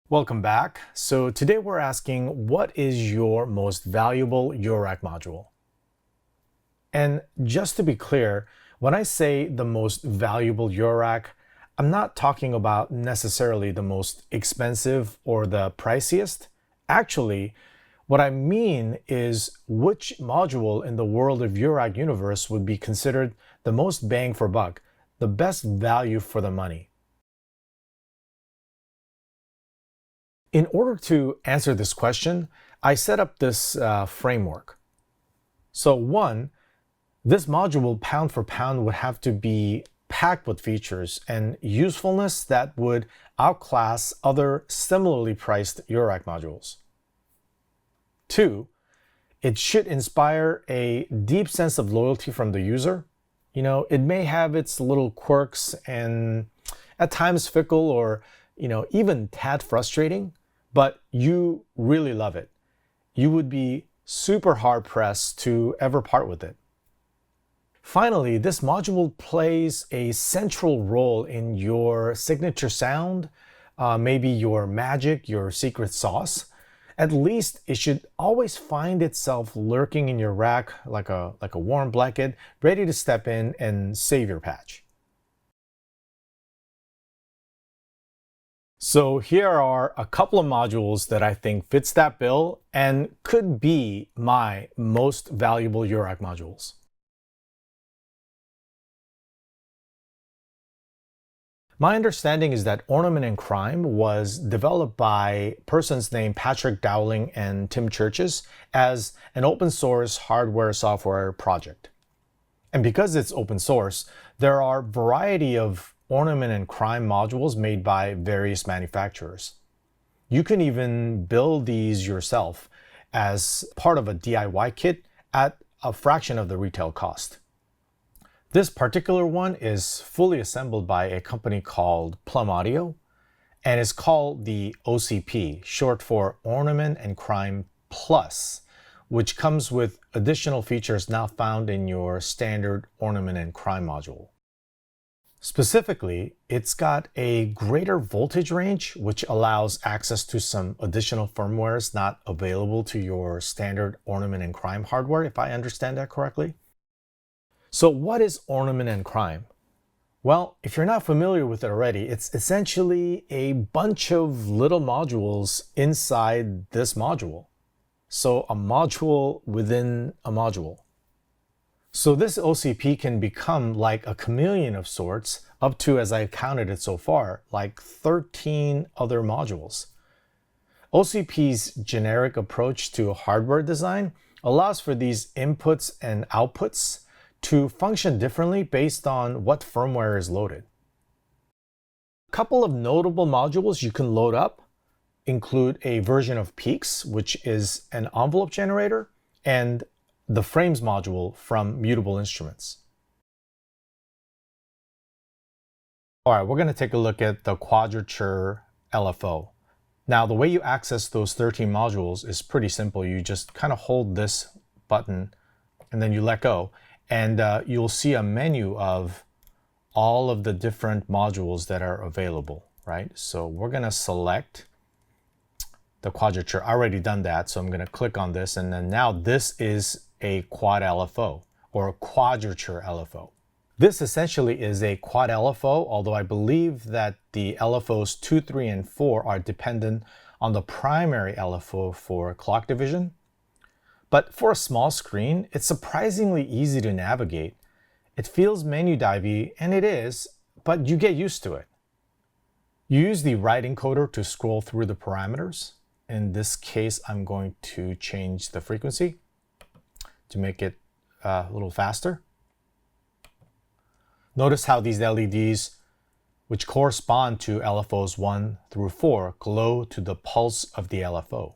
Welcome back. So today we're asking, what is your most valuable Eurorack module? And just to be clear, when I say the most valuable Eurorack, I'm not talking about necessarily the most expensive or the priciest. Actually, what I mean is which module in the world of Eurorack universe would be considered the most bang for buck, the best value for the money. In order to answer this question, I set up this framework. So one, this module pound for pound would have to be packed with features and usefulness that would outclass other similarly priced Eurorack modules. Two, it should inspire a deep sense of loyalty from the user. It may have its little quirks and at times fickle or, even tad frustrating, but you really love it. You would be super hard pressed to ever part with it. Finally, this module plays a central role in your signature sound, maybe your magic, your secret sauce. At least it should always find itself lurking in your rack like a warm blanket, ready to step in and save your patch. So here are a couple of modules that I think fits that bill and could be my most valuable Eurorack modules. My understanding is that Ornament and Crime was developed by persons named Patrick Dowling and Tim Churches as an open source hardware software project. And because it's open source, there are a variety of Ornament and Crime modules made by various manufacturers. You can even build these yourself as part of a DIY kit at a fraction of the retail cost. This particular one is fully assembled by a company called Plum Audio and is called the OCP, short for Ornament and Crime Plus, which comes with additional features not found in your standard Ornament and Crime module. Specifically, it's got a greater voltage range, which allows access to some additional firmwares not available to your standard Ornament and Crime hardware, if I understand that correctly. So what is Ornament and Crime? Well, if you're not familiar with it already, it's essentially a bunch of little modules inside this module. So a module within a module. So this OCP can become like a chameleon of sorts, up to, as I counted it so far, like 13 other modules. OCP's generic approach to hardware design allows for these inputs and outputs to function differently based on what firmware is loaded. A couple of notable modules you can load up include a version of Peaks, which is an envelope generator, and the Frames module from Mutable Instruments. All right, we're going to take a look at the Quadrature LFO. Now, the way you access those 13 modules is pretty simple. You just kind of hold this button and then you let go, and you'll see a menu of all of the different modules that are available, right? So we're going to select the Quadrature. I already done that, so I'm going to click on this, and then now this is a quad LFO or a Quadrature LFO. This essentially is a quad LFO, although I believe that the LFOs 2, 3, and 4 are dependent on the primary LFO for clock division. But for a small screen, it's surprisingly easy to navigate. It feels menu divey, and it is, but you get used to it. You use the right encoder to scroll through the parameters. In this case, I'm going to change the frequency to make it a little faster. Notice how these LEDs, which correspond to LFOs 1 through 4, glow to the pulse of the LFO.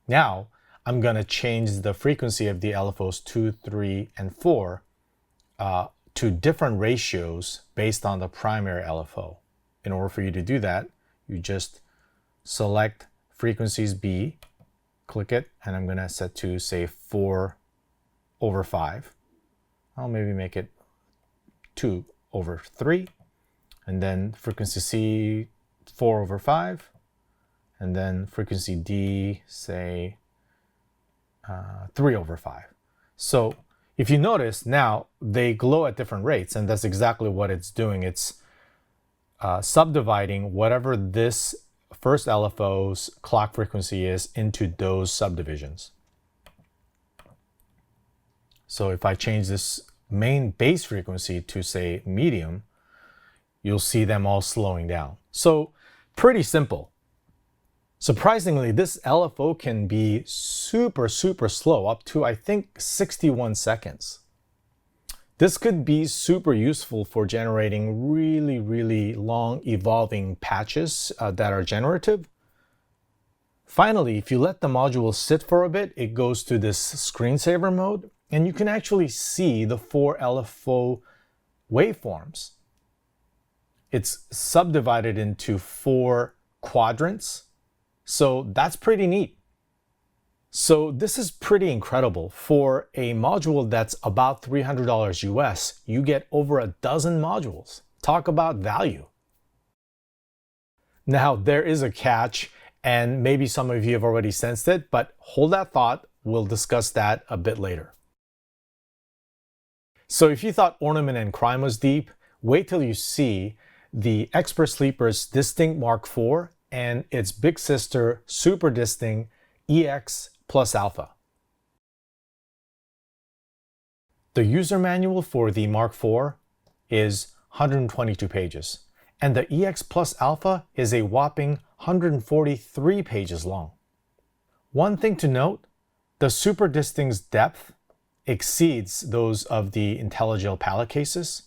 Now, I'm going to change the frequency of the LFOs 2, 3, and 4 to different ratios based on the primary LFO. In order for you to do that, you just select frequencies B, click it, and I'm going to set to, say, 4/5. I'll maybe make it 2/3, and then frequency C 4/5, and then frequency D, say 3/5. So if you notice, now they glow at different rates, and that's exactly what it's doing. It's subdividing whatever this first LFO's clock frequency is into those subdivisions. So if I change this main base frequency to, say, medium, you'll see them all slowing down. So pretty simple. Surprisingly, this LFO can be super slow, up to, I think, 61 seconds. This could be super useful for generating really long evolving patches that are generative. Finally, if you let the module sit for a bit, it goes to this screensaver mode, and you can actually see the 4 LFO waveforms. It's subdivided into 4 quadrants, so that's pretty neat. So this is pretty incredible. For a module that's about $300 US, you get over a dozen modules. Talk about value. Now, there is a catch, and maybe some of you have already sensed it, but hold that thought. We'll discuss that a bit later. So if you thought Ornament and Crime was deep, wait till you see the Expert Sleeper's Disting Mark IV and its big sister Super Disting EX plus Alpha. The user manual for the Mark IV is 122 pages, and the EX plus Alpha is a whopping 143 pages long. One thing to note, the Super Disting's depth exceeds those of the IntelliGel palette cases,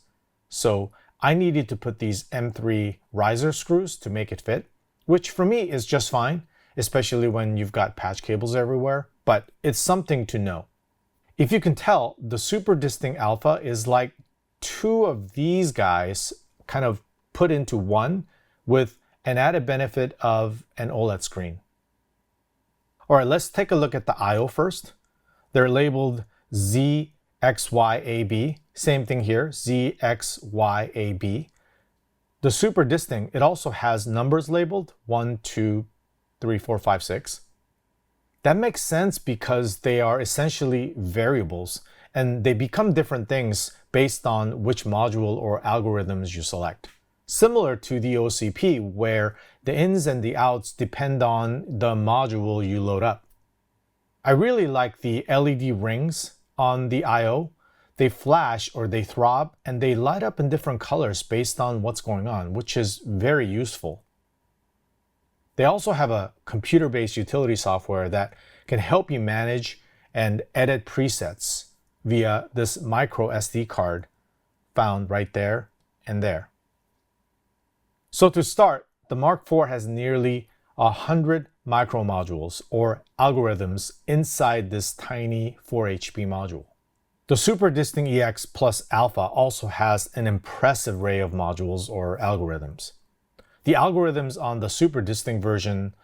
so I needed to put these M3 riser screws to make it fit, which for me is just fine, especially when you've got patch cables everywhere, but it's something to know. If you can tell, the Super Disting Alpha is like 2 of these guys kind of put into one, with an added benefit of an OLED screen. All right, let's take a look at the I/O first. They're labeled ZXYAB. Same thing here, ZXYAB. The Super Disting, it also has numbers labeled 1, 2, 3, 4, 5, 6. That makes sense because they are essentially variables, and they become different things based on which module or algorithms you select. Similar to the OCP, where the ins and the outs depend on the module you load up. I really like the LED rings on the I/O. They flash or they throb, and they light up in different colors based on what's going on, which is very useful. They also have a computer-based utility software that can help you manage and edit presets via this micro SD card found right there and there. So to start, the Mark IV has nearly 100 micro modules or algorithms inside this tiny 4 HP module. The Super Disting EX plus Alpha also has an impressive array of modules or algorithms. The algorithms on the Super Disting version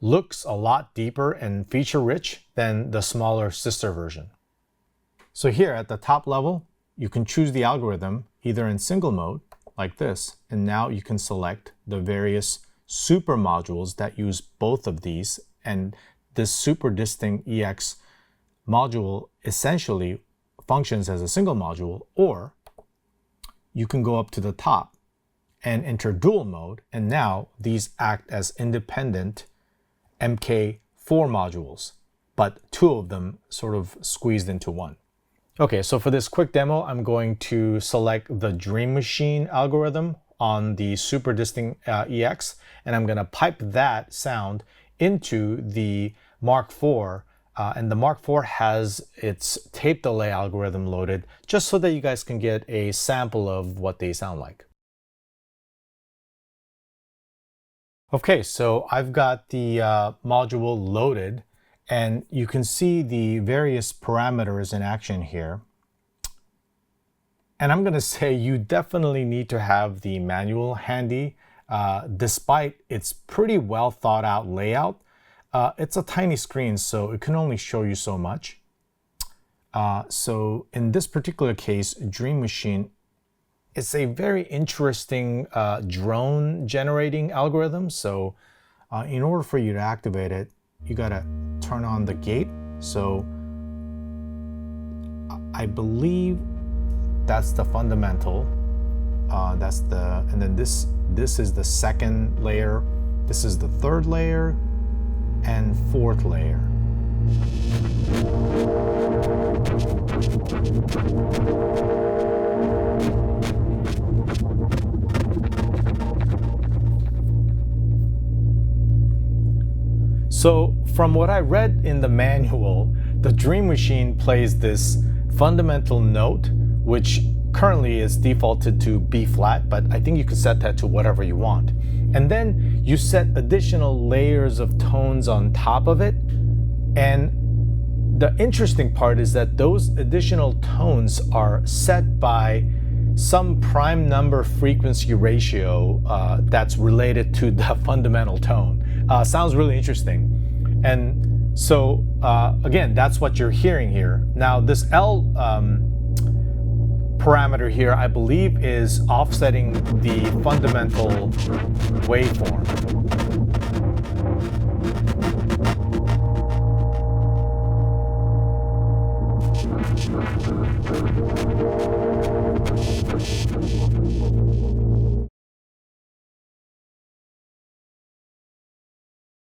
looks a lot deeper and feature-rich than the smaller sister version. So here at the top level, you can choose the algorithm either in single mode, like this, and now you can select the various super modules that use both of these, and this Super Disting EX module essentially functions as a single module, or you can go up to the top and enter dual mode, and now these act as independent MK4 modules, but 2 of them sort of squeezed into one. Okay, so for this quick demo, I'm going to select the Dream Machine algorithm on the Super Disting EX, and I'm gonna pipe that sound into the Mark IV, and the Mark IV has its tape delay algorithm loaded, just so that you guys can get a sample of what they sound like. Okay, so I've got the module loaded, and you can see the various parameters in action here. And I'm gonna say you definitely need to have the manual handy. Despite its pretty well thought out layout, it's a tiny screen, so it can only show you so much. So in this particular case, Dream Machine, it's a very interesting drone generating algorithm. So In order for you to activate it, you gotta turn on the gate. So I believe that's the fundamental. And then this is the second layer. This is the third layer and fourth layer. So from what I read in the manual, the Dream Machine plays this fundamental note, which currently is defaulted to B flat, but I think you can set that to whatever you want. And then you set additional layers of tones on top of it. And the interesting part is that those additional tones are set by some prime number frequency ratio that's related to the fundamental tone. Sounds really interesting. And so again, that's what you're hearing here. Now this L parameter here, I believe, is offsetting the fundamental waveform.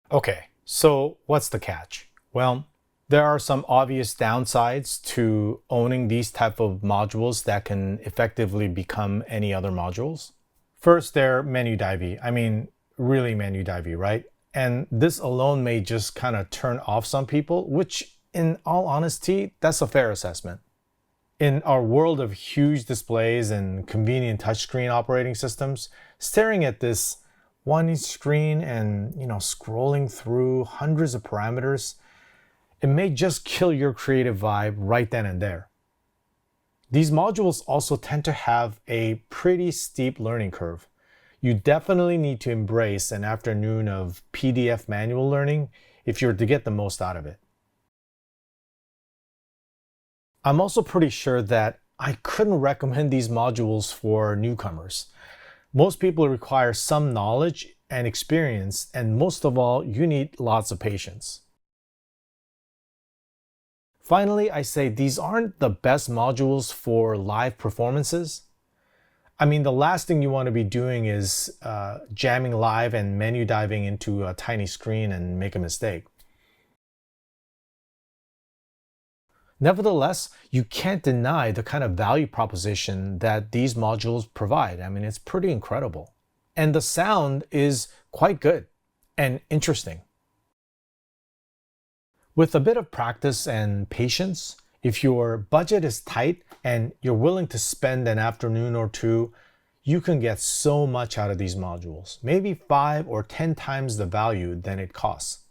Okay, so what's the catch? Well, there are some obvious downsides to owning these type of modules that can effectively become any other modules. First, they're menu divey. I mean, really menu divey, right? And this alone may just kind of turn off some people, which in all honesty, that's a fair assessment. In our world of huge displays and convenient touchscreen operating systems, staring at this 1-inch screen and scrolling through hundreds of parameters, it may just kill your creative vibe right then and there. These modules also tend to have a pretty steep learning curve. You definitely need to embrace an afternoon of PDF manual learning if you're to get the most out of it. I'm also pretty sure that I couldn't recommend these modules for newcomers. Most people require some knowledge and experience, and most of all, you need lots of patience. Finally, I say these aren't the best modules for live performances. I mean, the last thing you want to be doing is jamming live and menu diving into a tiny screen and make a mistake. Nevertheless, you can't deny the kind of value proposition that these modules provide. I mean, it's pretty incredible. And the sound is quite good and interesting. With a bit of practice and patience, if your budget is tight and you're willing to spend an afternoon or two, you can get so much out of these modules, maybe 5 or 10 times the value than it costs.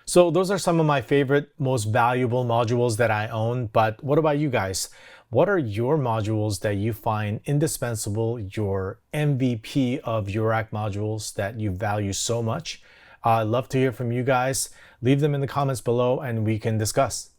So those are some of my favorite, most valuable modules that I own, but what about you guys? What are your modules that you find indispensable, your MVP of Eurorack modules that you value so much? I'd love to hear from you guys. Leave them in the comments below and we can discuss.